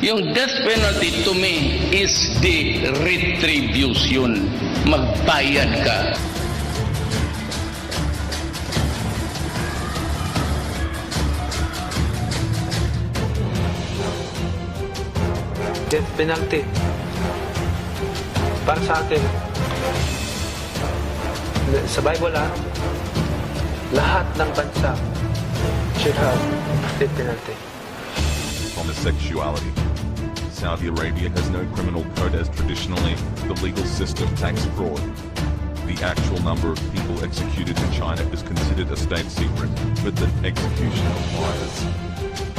Yung death penalty to me is the retribution. Magbayad ka. Death penalty. Para sa atin, sa Bible lahat ng bansa should have death penalty. Homosexuality. Saudi Arabia has no criminal code as traditionally the legal system tax fraud. The actual number of people executed in China is considered a state secret, but the execution of liars.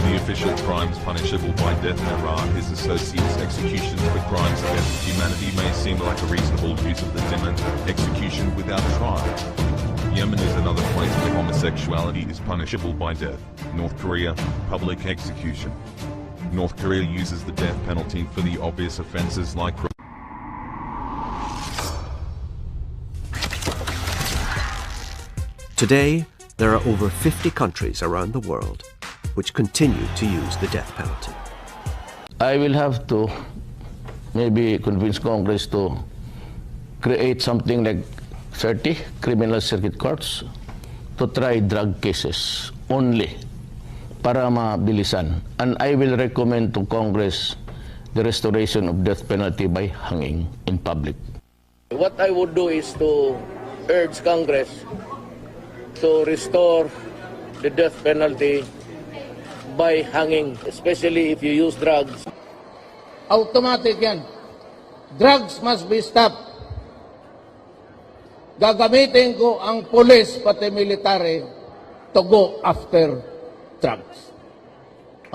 The official crimes punishable by death in Iran is associates executions for crimes against humanity may seem like a reasonable use of the term execution without trial. Yemen is another place where homosexuality is punishable by death. North Korea, public execution. North Korea uses the death penalty for the obvious offenses like Today, there are over 50 countries around the world which continue to use the death penalty. I will have to maybe convince Congress to create something like 30 criminal circuit courts to try drug cases only para mabilisan. And I will recommend to Congress the restoration of death penalty by hanging in public. What I would do is to urge Congress to restore the death penalty by hanging, especially if you use drugs. Automatic yan. Drugs must be stopped. Gagamitin ko ang police pati military to go after drugs.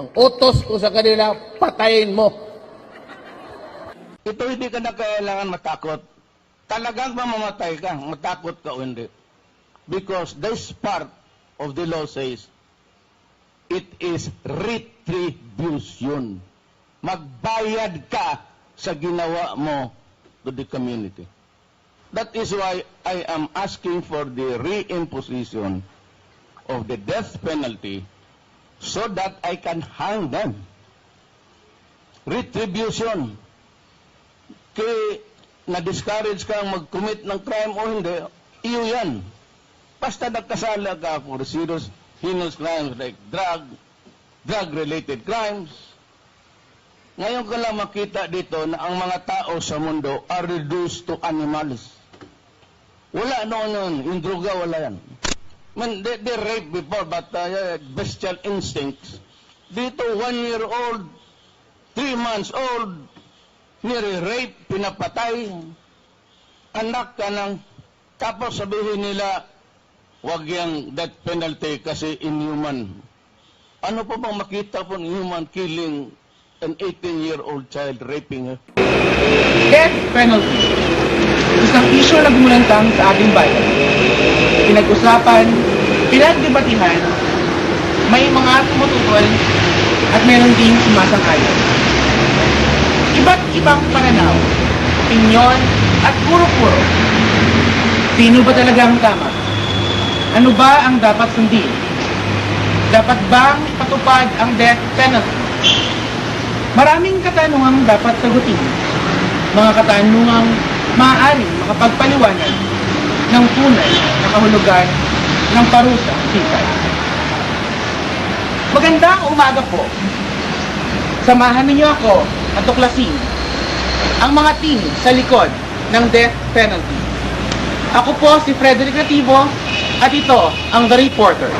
Ang utos ko sa kanila, patayin mo. Ito hindi ka na kailangan matakot. Talagang mamamatay ka, matakot ka o hindi. Because this part of the law says, it is retribution. Magbayad ka sa ginawa mo to the community. That is why I am asking for the reimposition of the death penalty so that I can hang them. Retribution. Kaya na-discourage kang mag-commit ng crime o hindi, iyo yan. Basta nagkasala ka for serious heinous crimes like drug-related crimes. Ngayon ko lang makita dito na ang mga tao sa mundo are reduced to animals. Wala noon, yung droga wala yan. Man, they rape before, but bestial instincts. Dito, 1-year-old, 3 months old, nire-rape, pinapatay, anak ka ng, tapos sabihin nila, wag yung death penalty kasi inhuman. Ano pa bang makita po inhuman killing an 18-year-old child, raping her? Death penalty. Isang issue na gumulantang sa ating bayan. Pinag-usapan, pinagdebatihan, may mga tumututol at meron ding sumasang-ayon. Iba't ibang pananaw, opinyon at puro-puro. Sino ba talaga ang tama? Ano ba ang dapat sundin? Dapat bang patupad ang death penalty? Maraming katanungang dapat sagutin. Mga katanungang maaaring makapagpaliwanag ng tunay na kahulugan ng parusa sikay. Magandang umaga po. Samahan ninyo ako at tuklasin ang mga team sa likod ng death penalty. Ako po si Frederick Nativo at ito ang The Reporter.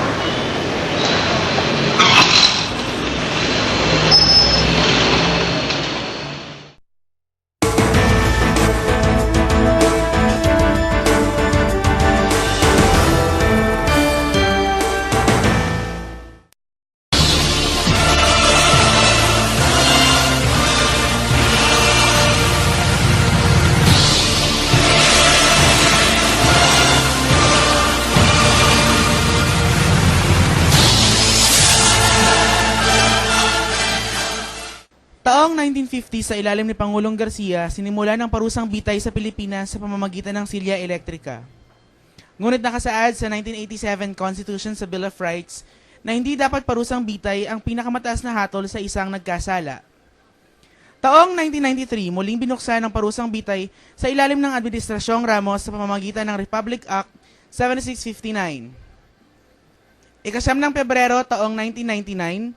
Taong 1950 sa ilalim ni Pangulong Garcia, sinimula ng parusang bitay sa Pilipinas sa pamamagitan ng silya elektrika. Ngunit nakasaad sa 1987 Constitution sa Bill of Rights na hindi dapat parusang bitay ang pinakamataas na hatol sa isang nagkasala. Taong 1993, muling binuksan ang parusang bitay sa ilalim ng Administrasyong Ramos sa pamamagitan ng Republic Act 7659. Ikasyam ng Pebrero taong 1999,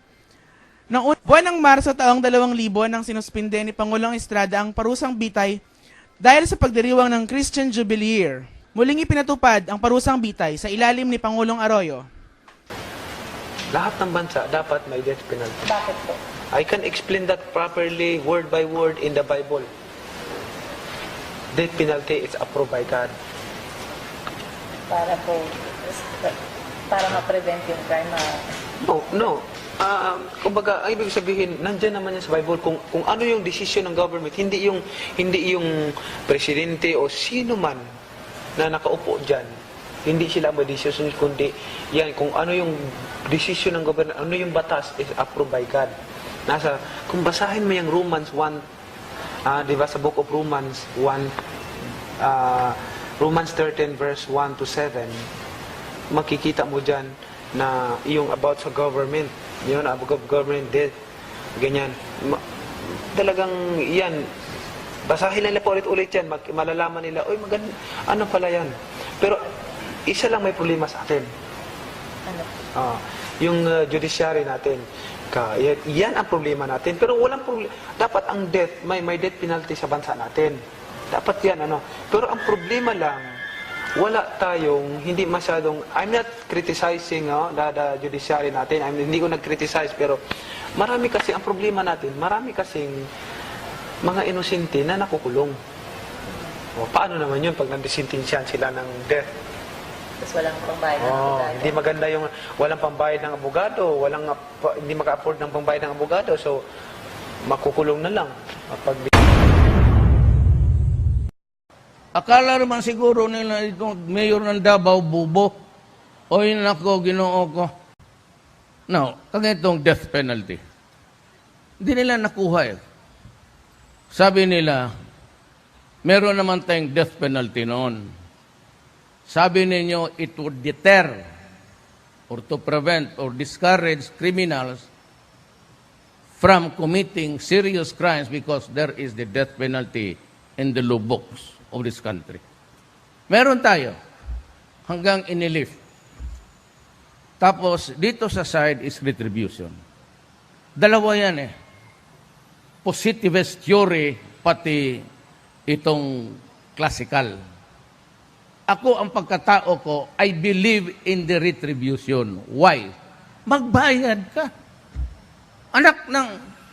noong buwan ng Marso taong 2000 nang sinuspinde ni Pangulong Estrada ang parusang bitay dahil sa pagdiriwang ng Christian Jubilee Year. Muling ipinatupad ang parusang bitay sa ilalim ni Pangulong Arroyo. Lahat ng bansa dapat may death penalty. Bakit po? I can explain that properly, word by word in the Bible. Death penalty is approved by God. Para po, para ma-prevent yung crime. No. Kumbaga, ang ibig sabihin, nandyan naman yan sa Bible kung ano yung decision ng government, hindi yung presidente o sino man na nakaupo dyan. Hindi sila may decision, kundi yan, kung ano yung decision ng government, ano yung batas is approved by God. Kung basahin mo yung Romans 1, di ba sa book of Romans 1, Romans 13 verse 1 to 7, makikita mo dyan na yung about sa government, yun, about government death, ganyan. Talagang yan, basahin nila po ulit-ulit yan, malalaman nila, oy, maganda, ano pala yan. Pero, isa lang may problema sa atin. Ano? Yung judiciary natin, yan ang problema natin. Pero walang problema. Dapat ang death, may death penalty sa bansa natin. Dapat yan, ano. Pero ang problema lang, wala tayong, hindi masyadong, I'm not criticizing the judiciary natin. Hindi ko nag-criticize, pero marami kasi, ang problema natin, marami kasing mga inosente na nakukulong. O, paano naman yun pag nandisintensyahan sila ng death? Tapos walang pambayad ng abogado. Hindi maganda yung walang pambayad ng abogado, hindi maka-afford ng pambayad ng abogado, so makukulong na lang. Akala naman siguro nila itong mayor ng Davao, bubo. Oy, nako, ginoo ko. Now, itong death penalty. Hindi nila nakuha eh. Sabi nila, meron naman tayong death penalty noon. Sabi ninyo, it would deter or to prevent or discourage criminals from committing serious crimes because there is the death penalty in the law books of this country. Meron tayo hanggang inilift. Tapos, dito sa side is retribution. Dalawa yan eh. Positivist theory, pati itong classical. Ako, ang pagkatao ko, I believe in the retribution. Why? Magbayad ka. Anak ng,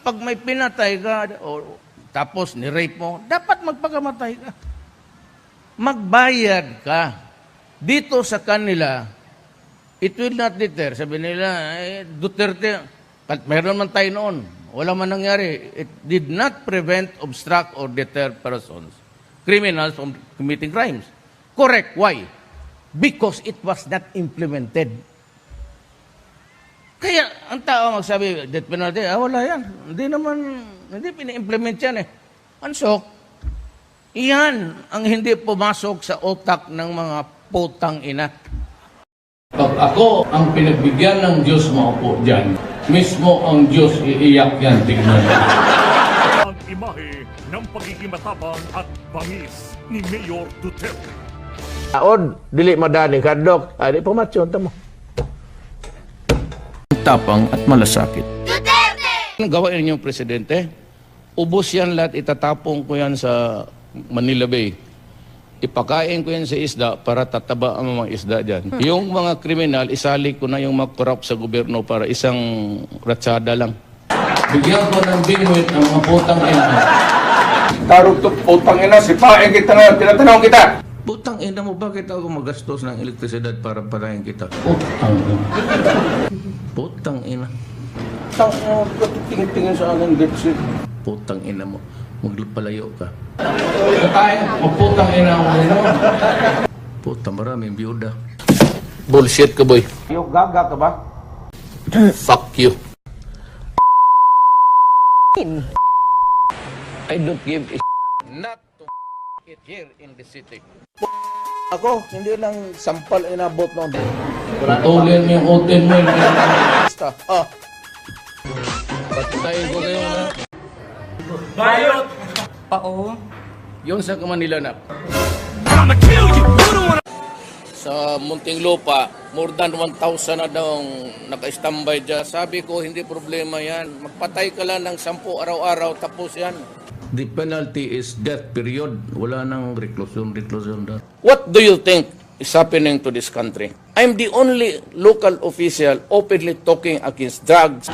pag may pinatay ka, o tapos ni-rape mo, dapat magpakamatay ka. Magbayad ka. Dito sa kanila, it will not deter. Sabi nila, Duterte, meron man tayo noon. Wala man nangyari. It did not prevent, obstruct, or deter persons, criminals from committing crimes. Correct. Why? Because it was not implemented. Kaya, ang tao magsabi, death penalty, wala yan. Hindi pini-implement yan eh. Ansok, iyan ang hindi pumasok sa utak ng mga putang ina. Pag ako ang pinagbigyan ng Diyos maupo dyan, mismo ang Diyos iiyak yan, tingnan. Ang imahe ng pagiging matapang at bangis ni Mayor Duterte. Aod, dili madani kadlok. Ay, di pumatyon mo. Tapang at malasakit. Duterte! Ang gawain niyo, Presidente, ubos yan lahat, itatapong ko yan sa Manila Bay. Ipakain ko yan sa isda para tataba ang mga isda dyan. Yung mga kriminal, isali ko na yung mga korap sa gobyerno para isang ratsada lang. Bigyan ko ng bingwit ang mga putang ina. Tarog to putang ina, sipain kita na, tinatanong kita. Putang ina mo, bakit ako magastos ng elektrisidad para patayin kita? Putang ina. Putang ina. Tingin-tingin sa akin, Dipsy. Putang ina mo. Magpalayo ka. Kaya, putang ina mo. Puta, maraming biyuda. Bullshit ka, boy. Yo, gaga ka ba? Fuck you. I don't give a not to it here in the city. Ako, hindi lang sampal inabot noon. Putulin mo yung hotel mo. Patayin ko kayo na. Pao. Yun sa Manila na. Sa Muntinlupa, more than 1,000 na daw naka-standby dyan. Sabi ko, hindi problema yan. Magpatay ka lang ng 10 araw-araw, tapos yan. The penalty is death, period. Wala nang reclusion doon. What do you think is happening to this country? I'm the only local official openly talking against drugs.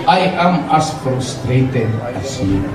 I am as frustrated as you.